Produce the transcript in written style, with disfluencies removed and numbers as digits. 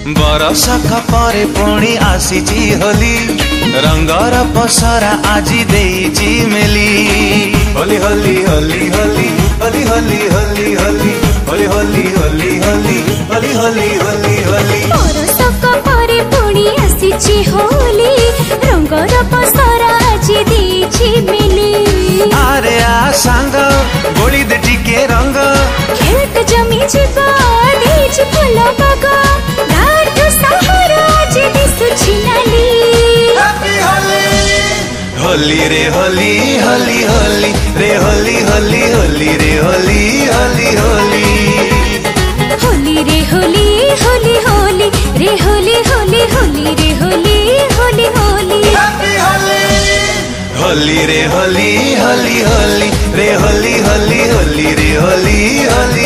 बरसक परे पुणी आसीची होली रंगर पसरा आजी देइची मेली होली होली होली होली होली होली होली होली होली होली होली होली होली होली होली होली बरसक परे पुणी आसीची होली रंगर पसरा आजी देइची मेली अरे आ सांग गोली दे टिके रंग खेत जमी जीवा देइची फुल बाग घाट सहारा आजी दिसुची नाली हैप्पी होली होली रे होली होली होली रे होली होली होली रे होली होली होली होली रे होली होली होली रे होली होली होली रे होली होली होली हैप्पी होली होली रे होली होली होली रे होली होली होली रे होली होली